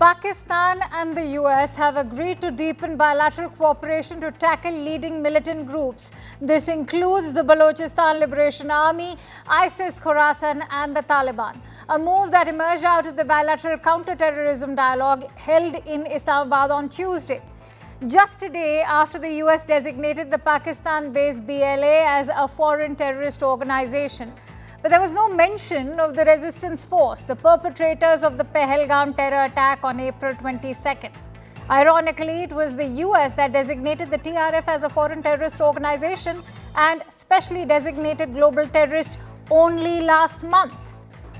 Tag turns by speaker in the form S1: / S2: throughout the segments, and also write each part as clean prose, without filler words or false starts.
S1: Pakistan and the US have agreed to deepen bilateral cooperation to tackle leading militant groups. This includes the Balochistan Liberation Army, ISIS Khorasan and the Taliban. A move that emerged out of the bilateral counter-terrorism dialogue held in Islamabad on Tuesday. Just a day after the US designated the Pakistan-based BLA as a foreign terrorist organization. But there was no mention of the resistance force, the perpetrators of the Pahalgam terror attack on April 22nd. Ironically, it was the US that designated the TRF as a foreign terrorist organization and specially designated global terrorist only last month.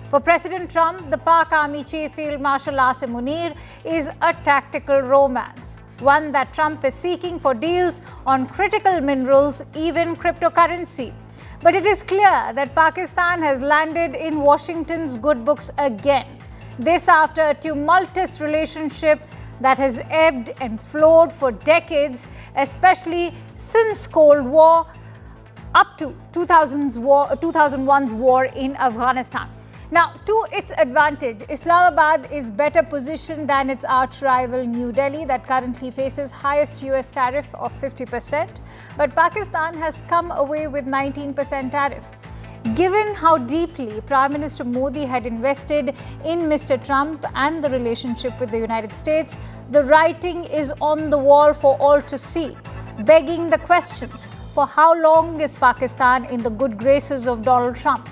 S1: For President Trump, the Pak Army Chief Field Marshal Asim Munir is a tactical romance, one that Trump is seeking for deals on critical minerals, even cryptocurrency. But it is clear that Pakistan has landed in Washington's good books again. This after a tumultuous relationship that has ebbed and flowed for decades, especially since Cold War up to 2001's war in Afghanistan. Now, to its advantage, Islamabad is better positioned than its arch-rival New Delhi that currently faces highest US tariff of 50%, but Pakistan has come away with 19% tariff. Given how deeply Prime Minister Modi had invested in Mr. Trump and the relationship with the United States, the writing is on the wall for all to see, begging the questions: for how long is Pakistan in the good graces of Donald Trump?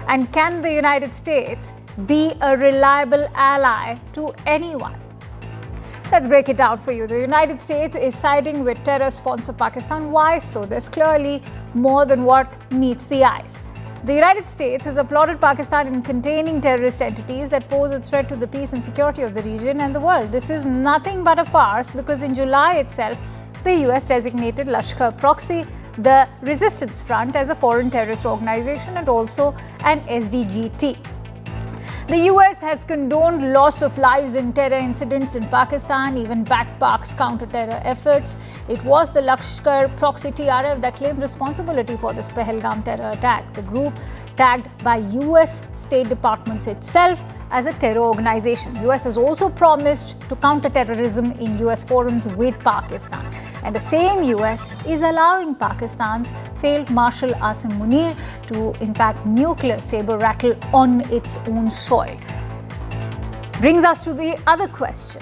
S1: And can the United States be a reliable ally to anyone? Let's break it down for you. The United States is siding with terror sponsor Pakistan. Why so? There's clearly more than what meets the eyes. The United States has applauded Pakistan in containing terrorist entities that pose a threat to the peace and security of the region and the world. This is nothing but a farce because in July itself, the US designated Lashkar Proxy, the Resistance Front, as a foreign terrorist organization and also an SDGT. The US has condoned loss of lives in terror incidents in Pakistan, even backed Pak's counter-terror efforts. It was the Lashkar Proxy TRF that claimed responsibility for this Pahalgam terror attack. The group, tagged by US State Department itself as a terror organization. US has also promised to counter terrorism in US forums with Pakistan. And the same US is allowing Pakistan's failed Marshal Asim Munir to, in fact, nuclear saber rattle on its own soil. Brings us to the other question.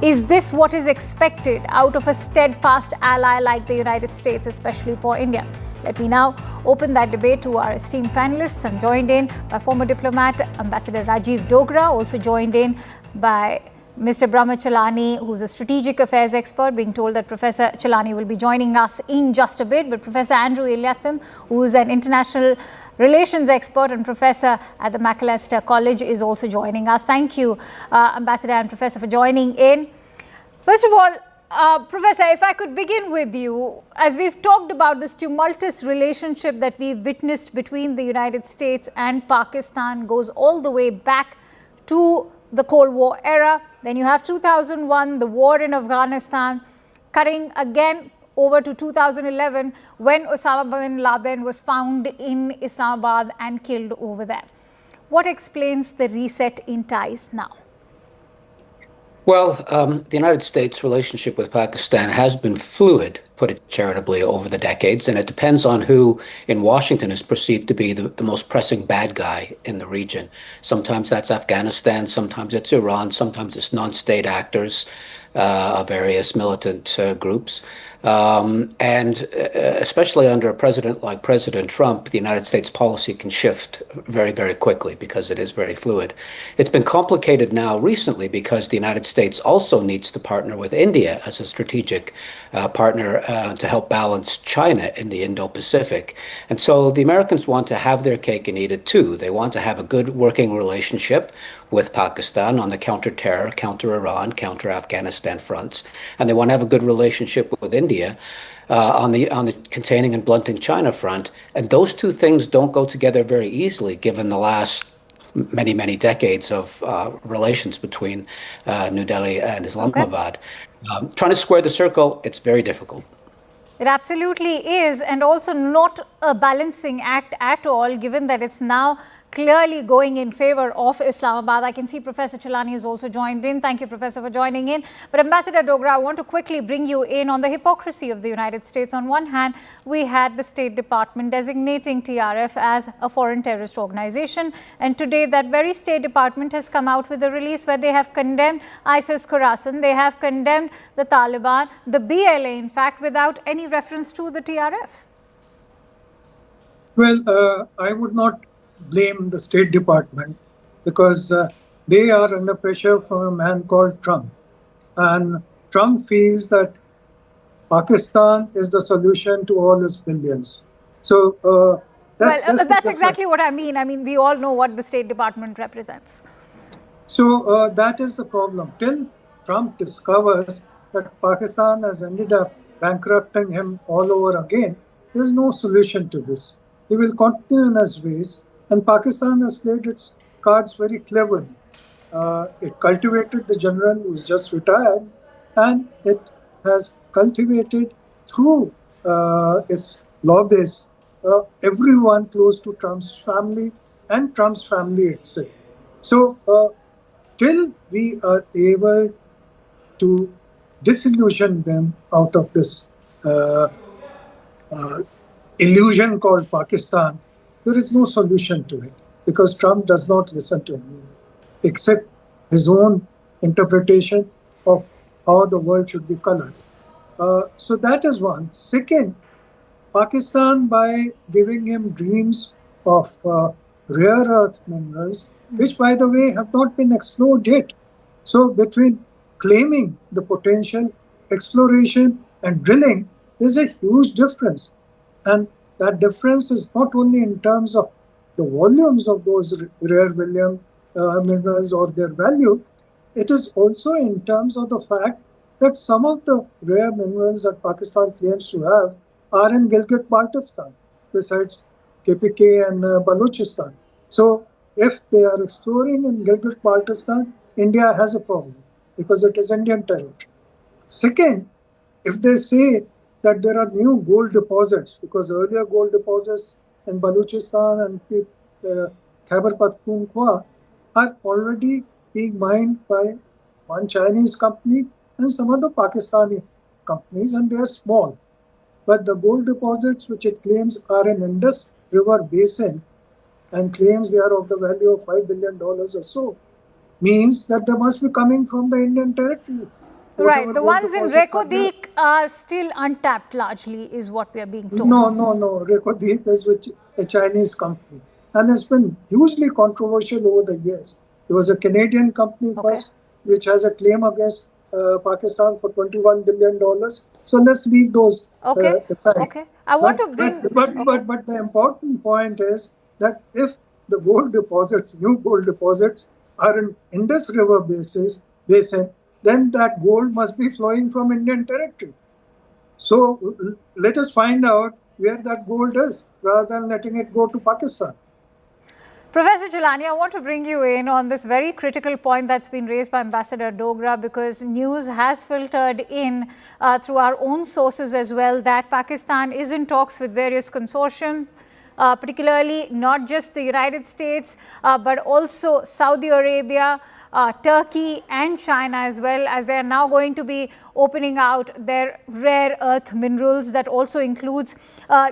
S1: Is this what is expected out of a steadfast ally like the United States, especially for India? Let me now open that debate to our esteemed panelists. I'm joined in by former diplomat Ambassador Rajiv Dogra, also joined in by Mr. Brahma Chalani, who's a strategic affairs expert, being told that Professor Chalani will be joining us in just a bit. But Professor Andrew Eliatham, who is an international relations expert and professor at the Macalester College, is also joining us. Thank you, Ambassador and Professor, for joining in. First of all, Professor, if I could begin with you, as we've talked about this tumultuous relationship that we've witnessed between the United States and Pakistan goes all the way back to the Cold War era. Then you have 2001, the war in Afghanistan, cutting again over to 2011 when Osama bin Laden was found in Islamabad and killed over there. What explains the reset in ties now?
S2: Well, the United States' relationship with Pakistan has been fluid, put it charitably, over the decades, and it depends on who in Washington is perceived to be the most pressing bad guy in the region. Sometimes that's Afghanistan, sometimes it's Iran, sometimes it's non-state actors of various militant groups. And especially under a president like President Trump, the United States policy can shift very, very quickly because it is very fluid. It's been complicated now recently because the United States also needs to partner with India as a strategic partner to help balance China in the Indo-Pacific. And so the Americans want to have their cake and eat it too. They want to have a good working relationship with Pakistan on the counter-terror, counter-Iran, counter-Afghanistan fronts, and they want to have a good relationship with India on the containing and blunting China front. And those two things don't go together very easily, given the last many, many decades of relations between New Delhi and Islamabad. Okay. Trying to square the circle, it's very difficult.
S1: It absolutely is, and also not a balancing act at all, given that it's now clearly going in favor of Islamabad. I can see Professor Chilani has also joined in. Thank you, Professor, for joining in. But Ambassador Dogra, I want to quickly bring you in on the hypocrisy of the United States. On one hand, we had the State Department designating TRF as a foreign terrorist organization. And today, that very State Department has come out with a release where they have condemned ISIS Khorasan. They have condemned the Taliban, the BLA, in fact, without any reference to the TRF.
S3: Well, I would not blame the State Department because they are under pressure from a man called Trump. And Trump feels that Pakistan is the solution to all his billions. So
S1: that's exactly what I mean. I mean, we all know what the State Department represents.
S3: So that is the problem. Till Trump discovers that Pakistan has ended up bankrupting him all over again, there is no solution to this. He will continue in his ways, and Pakistan has played its cards very cleverly. It cultivated the general who is just retired, and it has cultivated through its lobbyists everyone close to Trump's family and Trump's family itself. So till we are able to disillusion them out of this illusion called Pakistan, there is no solution to it because Trump does not listen to anyone except his own interpretation of how the world should be colored. So that is one. Second, Pakistan, by giving him dreams of rare earth minerals, which, by the way, have not been explored yet. So between claiming the potential, exploration, and drilling, there's a huge difference. And that difference is not only in terms of the volumes of those rare minerals or their value, it is also in terms of the fact that some of the rare minerals that Pakistan claims to have are in Gilgit-Baltistan, besides KPK and Balochistan. So if they are exploring in Gilgit-Baltistan, India has a problem because it is Indian territory. Second, if they say that there are new gold deposits, because earlier gold deposits in Balochistan and Khyber Pakhtunkhwa are already being mined by one Chinese company and some other Pakistani companies, and they are small. But the gold deposits which it claims are in Indus River Basin and claims they are of the value of $5 billion or so, means that they must be coming from the Indian territory.
S1: Right. The ones in Rekodik are still untapped largely, is what we are being told.
S3: No. Rekodik is with a Chinese company. And it's been hugely controversial over the years. There was a Canadian company first, which has a claim against Pakistan for $21 billion. So let's leave those aside.
S1: Okay. I want to bring...
S3: But the important point is that if the gold deposits, new gold deposits, are in Indus River Basin, then that gold must be flowing from Indian territory. So let us find out where that gold is, rather than letting it go to Pakistan.
S1: Professor Chilani, I want to bring you in on this very critical point that's been raised by Ambassador Dogra, because news has filtered in through our own sources as well that Pakistan is in talks with various consortiums, particularly not just the United States, but also Saudi Arabia, Turkey and China as well, as they are now going to be opening out their rare earth minerals that also includes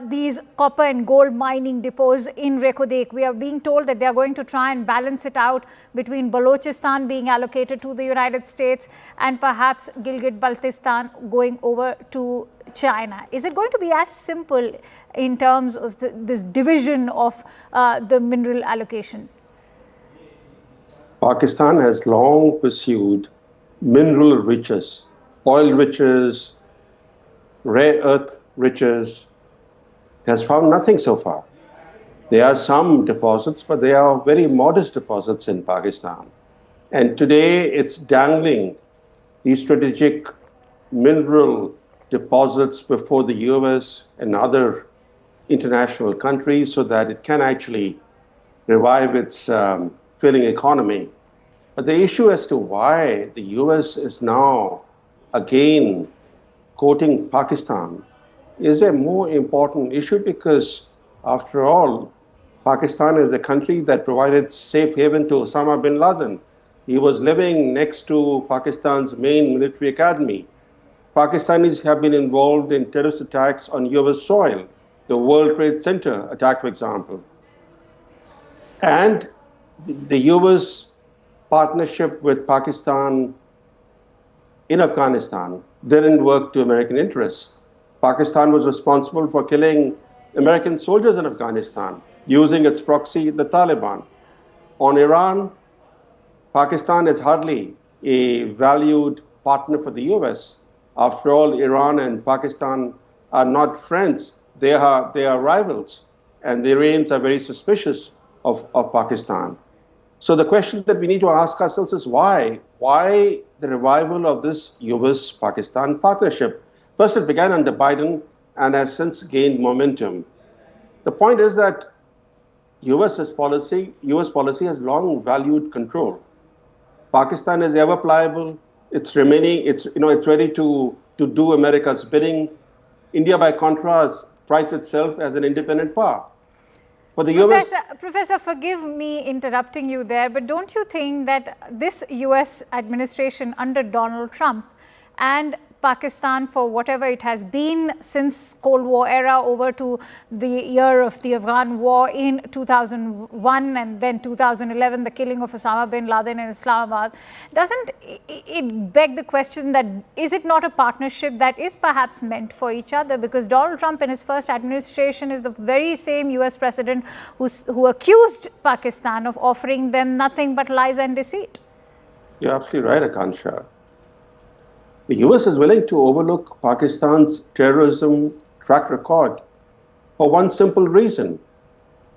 S1: these copper and gold mining depots in Rekodik. We are being told that they are going to try and balance it out between Balochistan being allocated to the United States and perhaps Gilgit-Baltistan going over to China. Is it going to be as simple in terms of this division of the mineral allocation?
S4: Pakistan has long pursued mineral riches, oil riches, rare earth riches. It has found nothing so far. There are some deposits, but they are very modest deposits in Pakistan. And today it's dangling these strategic mineral deposits before the US and other international countries so that it can actually revive its failing economy. But the issue as to why the US is now again quoting Pakistan is a more important issue, because after all, Pakistan is the country that provided safe haven to Osama bin Laden. He was living next to Pakistan's main military academy. Pakistanis have been involved in terrorist attacks on US soil, the World Trade Center attack, for example. And the US partnership with Pakistan in Afghanistan didn't work to American interests. Pakistan was responsible for killing American soldiers in Afghanistan using its proxy, the Taliban. On Iran, Pakistan is hardly a valued partner for the US. After all, Iran and Pakistan are not friends. They are rivals. And the Iranians are very suspicious of Pakistan. So the question that we need to ask ourselves is why? Why the revival of this US-Pakistan partnership? First, it began under Biden and has since gained momentum. The point is that US policy has long valued control. Pakistan is ever pliable. It's ready to do America's bidding. India, by contrast, prides itself as an independent power. For the
S1: Professor, forgive me interrupting you there, but don't you think that this US administration under Donald Trump and Pakistan, for whatever it has been since Cold War era over to the year of the Afghan war in 2001 and then 2011, the killing of Osama bin Laden in Islamabad, doesn't it beg the question that is it not a partnership that is perhaps meant for each other? Because Donald Trump in his first administration is the very same US president who accused Pakistan of offering them nothing but lies and deceit.
S4: You're absolutely right, Akansha. The US is willing to overlook Pakistan's terrorism track record for one simple reason.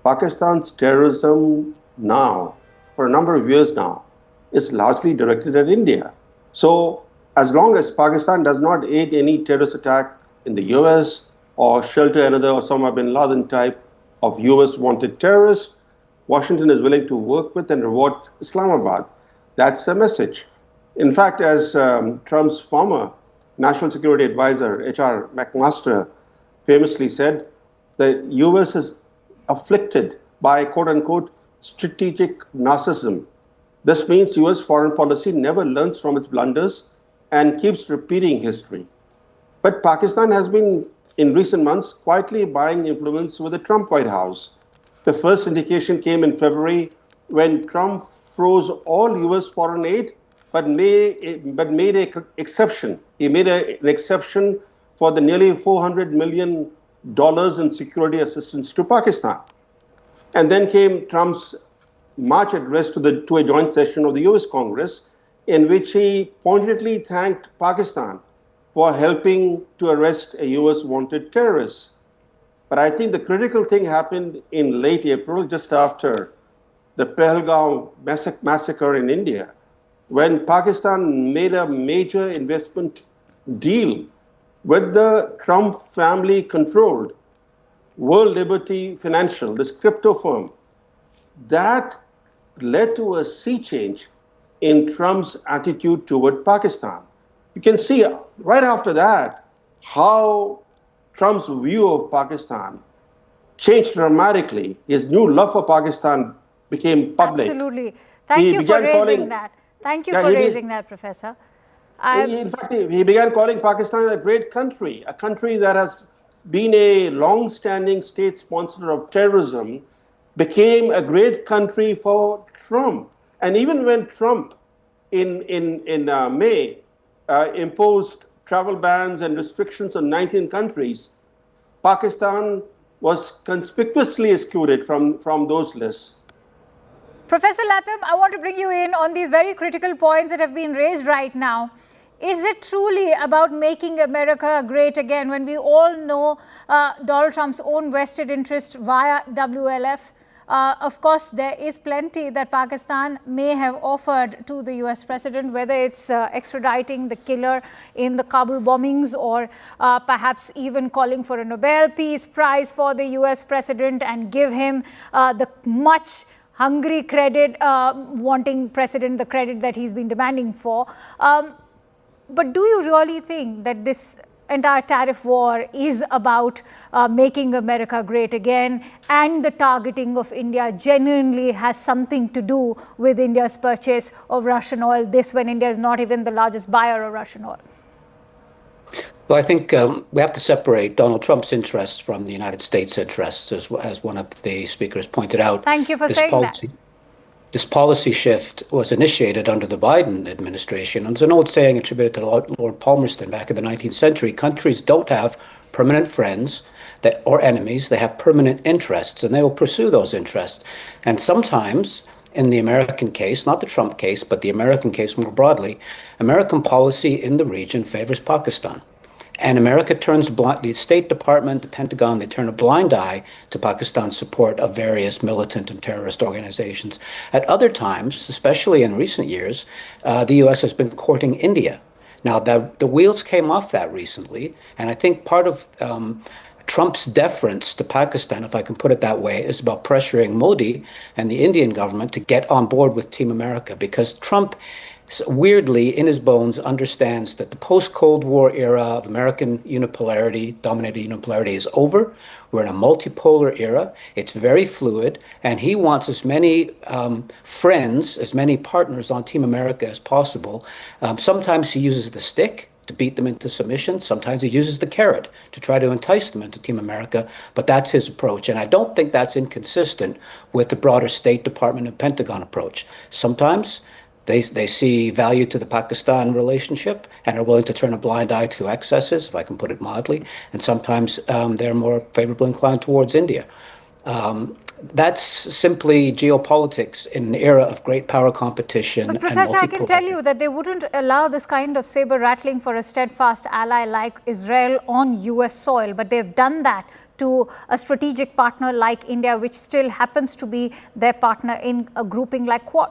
S4: Pakistan's terrorism now, for a number of years now, is largely directed at India. So as long as Pakistan does not aid any terrorist attack in the US or shelter another Osama bin Laden type of US wanted terrorist, Washington is willing to work with and reward Islamabad. That's the message. In fact, as Trump's former National Security Advisor, H.R. McMaster, famously said, the US is afflicted by, quote unquote, strategic narcissism. This means US foreign policy never learns from its blunders and keeps repeating history. But Pakistan has been, in recent months, quietly buying influence with the Trump White House. The first indication came in February when Trump froze all US foreign aid but made an exception. He made an exception for the nearly $400 million in security assistance to Pakistan. And then came Trump's March address to a joint session of the US Congress, in which he pointedly thanked Pakistan for helping to arrest a US wanted terrorist. But I think the critical thing happened in late April, just after the Pahalgam massacre in India, when Pakistan made a major investment deal with the Trump family-controlled World Liberty Financial, this crypto firm. That led to a sea change in Trump's attitude toward Pakistan. You can see right after that how Trump's view of Pakistan changed dramatically. His new love for Pakistan became public.
S1: Absolutely. Thank you for raising that. Thank you for raising that, Professor.
S4: In fact, he began calling Pakistan a great country, a country that has been a long-standing state sponsor of terrorism, became a great country for Trump. And even when Trump in May imposed travel bans and restrictions on 19 countries, Pakistan was conspicuously excluded from those lists.
S1: Professor Latham, I want to bring you in on these very critical points that have been raised right now. Is it truly about making America great again when we all know Donald Trump's own vested interest via WLF? Of course, there is plenty that Pakistan may have offered to the US president, whether it's extraditing the killer in the Kabul bombings or perhaps even calling for a Nobel Peace Prize for the US president and give him the much hungry credit, wanting president the credit that he's been demanding for. But do you really think that this entire tariff war is about making America great again, and the targeting of India genuinely has something to do with India's purchase of Russian oil, this when India is not even the largest buyer of Russian oil?
S2: Well, I think we have to separate Donald Trump's interests from the United States' interests, as one of the speakers pointed out.
S1: Thank you for saying that.
S2: This policy shift was initiated under the Biden administration. And there's an old saying attributed to Lord Palmerston back in the 19th century: countries don't have permanent friends or enemies, they have permanent interests, and they will pursue those interests. And sometimes, in the American case, not the Trump case, but the American case more broadly, American policy in the region favors Pakistan. And America turns the State Department, the Pentagon, they turn a blind eye to Pakistan's support of various militant and terrorist organizations. At other times, especially in recent years, the U.S. has been courting India. Now, the wheels came off that recently, and I think part of Trump's deference to Pakistan, if I can put it that way, is about pressuring Modi and the Indian government to get on board with Team America, because Trump weirdly, in his bones, understands that the post-Cold War era of American dominated unipolarity is over. We're in a multipolar era. It's very fluid, and he wants as many friends, as many partners on Team America as possible. Sometimes he uses the stick to beat them into submission. Sometimes he uses the carrot to try to entice them into Team America, but that's his approach. And I don't think that's inconsistent with the broader State Department and Pentagon approach. Sometimes they see value to the Pakistan relationship and are willing to turn a blind eye to excesses, if I can put it mildly. And sometimes they're more favorably inclined towards India. That's simply geopolitics in an era of great power competition.
S1: But Professor, I can tell you that they wouldn't allow this kind of saber rattling for a steadfast ally like Israel on US soil, but they've done that to a strategic partner like India, which still happens to be their partner in a grouping like Quad.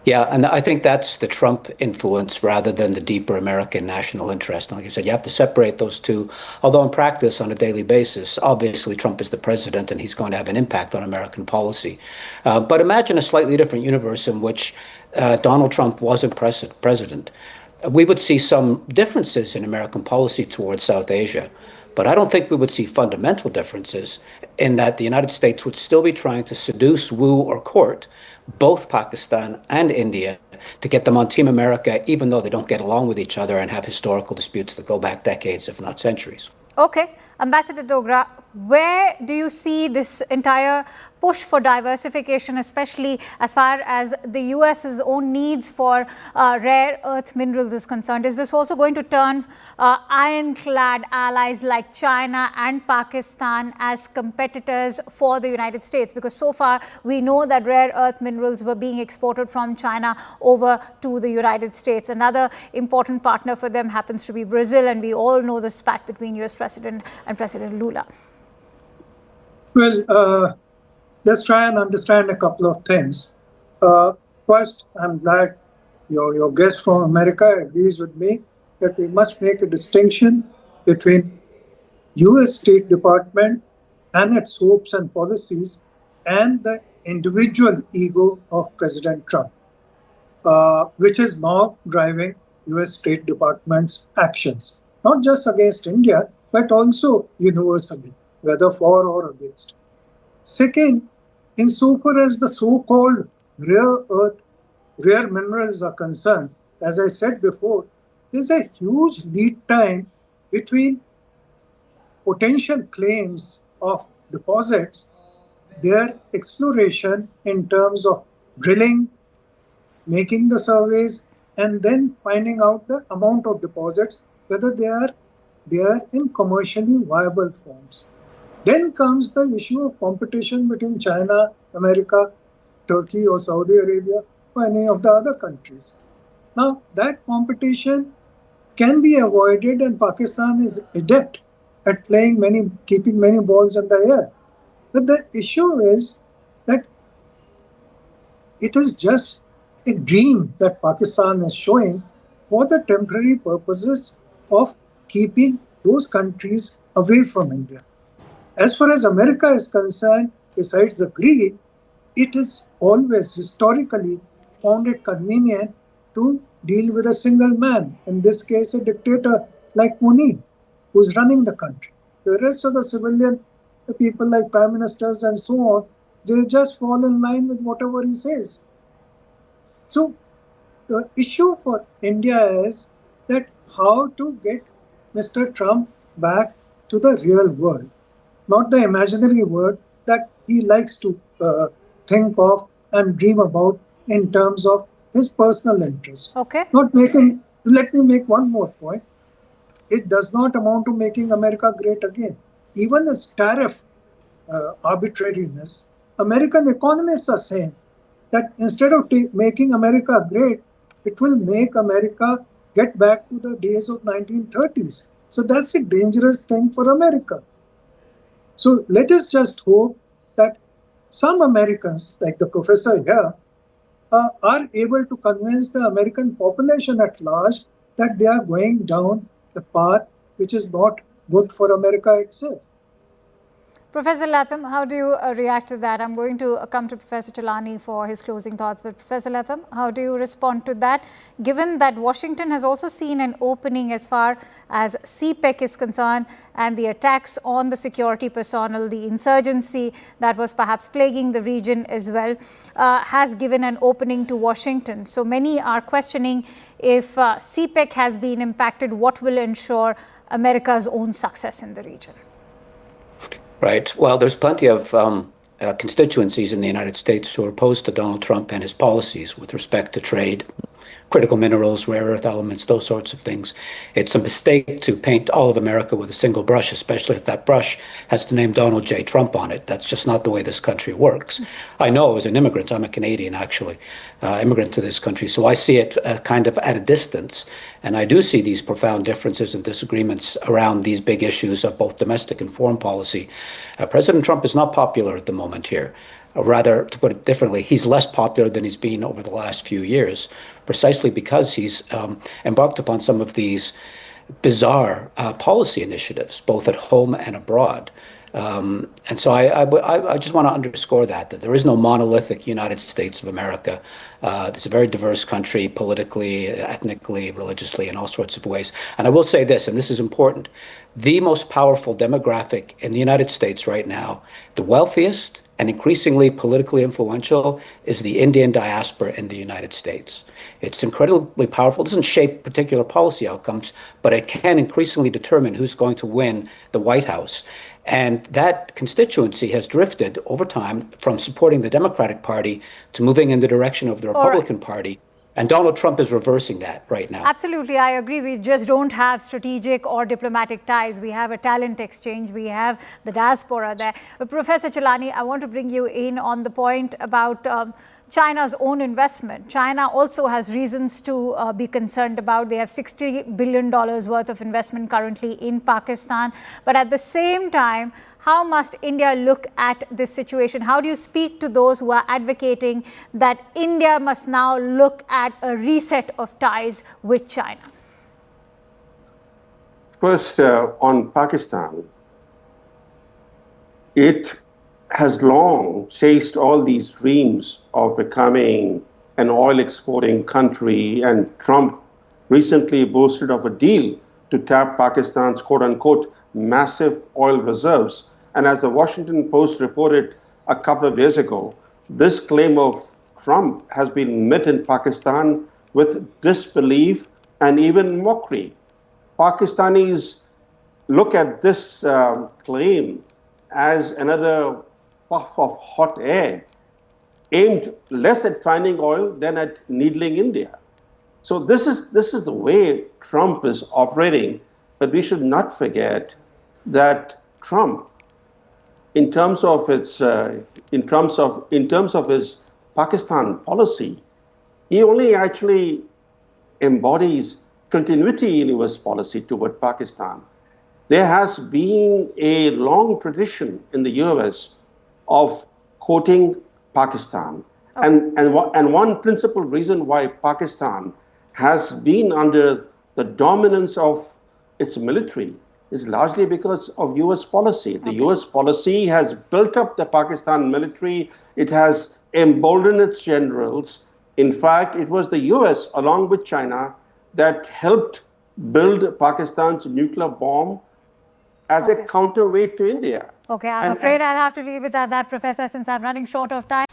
S2: Yeah, and I think that's the Trump influence rather than the deeper American national interest. And like I said, you have to separate those two, although in practice, on a daily basis, obviously Trump is the president and he's going to have an impact on American policy. But imagine a slightly different universe in which Donald Trump wasn't president. We would see some differences in American policy towards South Asia, but I don't think we would see fundamental differences in that the United States would still be trying to seduce, woo, or court both Pakistan and India to get them on Team America, even though they don't get along with each other and have historical disputes that go back decades, if not centuries.
S1: Okay. Ambassador Dogra, where do you see this entire push for diversification, especially as far as the US's own needs for rare earth minerals is concerned? Is this also going to turn ironclad allies like China and Pakistan as competitors for the United States? Because so far we know that rare earth minerals were being exported from China over to the United States. Another important partner for them happens to be Brazil, and we all know the spat between US President and President Lula.
S3: Well, let's try and understand a couple of things. First, I'm glad your guest from America agrees with me that we must make a distinction between US State Department and its hopes and policies and the individual ego of President Trump, which is now driving US State Department's actions, not just against India, but also universally, whether for or against. Second, insofar as the so-called rare minerals are concerned, as I said before, there's a huge lead time between potential claims of deposits, their exploration in terms of drilling, making the surveys, and then finding out the amount of deposits, whether they are in commercially viable forms. Then comes the issue of competition between China, America, Turkey, or Saudi Arabia, or any of the other countries. Now, that competition can be avoided, and Pakistan is adept at keeping many balls in the air. But the issue is that it is just a dream that Pakistan is showing for the temporary purposes of keeping those countries away from India. As far as America is concerned, besides the greed, it is always historically found it convenient to deal with a single man, in this case a dictator like Munir, who's running the country. The rest of the civilian, the people like prime ministers and so on, they just fall in line with whatever he says. So the issue for India is that how to get Mr. Trump back to the real world, not the imaginary world that he likes to think of and dream about in terms of his personal interests.
S1: Okay.
S3: Not making, let me make one more point. It does not amount to making America great again. Even this tariff arbitrariness, American economists are saying that instead of making America great, it will make America get back to the days of 1930s. So that's a dangerous thing for America. So let us just hope that some Americans, like the professor here, are able to convince the American population at large that they are going down a path which is not good for America itself.
S1: Professor Latham, how do you react to that? I'm going to come to Professor Chilani for his closing thoughts. But Professor Latham, how do you respond to that, given that Washington has also seen an opening as far as CPEC is concerned and the attacks on the security personnel, the insurgency that was perhaps plaguing the region as well, has given an opening to Washington. So many are questioning if CPEC has been impacted, what will ensure America's own success in the region?
S2: Right. Well, there's plenty of constituencies in the United States who are opposed to Donald Trump and his policies with respect to trade, critical minerals, rare earth elements, those sorts of things. It's a mistake to paint all of America with a single brush, especially if that brush has the name Donald J. Trump on it. That's just not the way this country works. I know as an immigrant, I'm a Canadian actually, immigrant to this country, so I see it kind of at a distance. And I do see these profound differences and disagreements around these big issues of both domestic and foreign policy. President Trump is not popular at the moment here. Or rather, to put it differently, he's less popular than he's been over the last few years, precisely because he's embarked upon some of these bizarre policy initiatives, both at home and abroad. And so I just want to underscore that there is no monolithic United States of America. It's a very diverse country, politically, ethnically, religiously, in all sorts of ways. And I will say this, and this is important, the most powerful demographic in the United States right now, the wealthiest and increasingly politically influential, is the Indian diaspora in the United States. It's incredibly powerful. It doesn't shape particular policy outcomes, but it can increasingly determine who's going to win the White House. And that constituency has drifted over time from supporting the Democratic Party to moving in the direction of the Republican Party. And Donald Trump is reversing that right now.
S1: Absolutely, I agree. We just don't have strategic or diplomatic ties. We have a talent exchange. We have the diaspora there. But Professor Chilani, I want to bring you in on the point about China's own investment. China also has reasons to be concerned about. They have $60 billion worth of investment currently in Pakistan. But at the same time, how must India look at this situation? How do you speak to those who are advocating that India must now look at a reset of ties with China?
S4: First, on Pakistan, it has long chased all these dreams of becoming an oil exporting country, and Trump recently boasted of a deal to tap Pakistan's quote unquote massive oil reserves. And as the Washington Post reported a couple of days ago, this claim of Trump has been met in Pakistan with disbelief and even mockery. Pakistanis look at this claim as another puff of hot air, aimed less at finding oil than at needling India. So this is the way Trump is operating. But we should not forget that Trump, in terms of his Pakistan policy, he only actually embodies continuity in US policy toward Pakistan. There has been a long tradition in the US of quoting Pakistan. Okay. And one principal reason why Pakistan has been under the dominance of its military is largely because of US policy. The US policy has built up the Pakistan military. It has emboldened its generals. In fact, it was the US, along with China, that helped build Pakistan's nuclear bomb as a counterweight to India.
S1: Okay, I'm afraid I'll have to leave it at that, Professor, since I'm running short of time.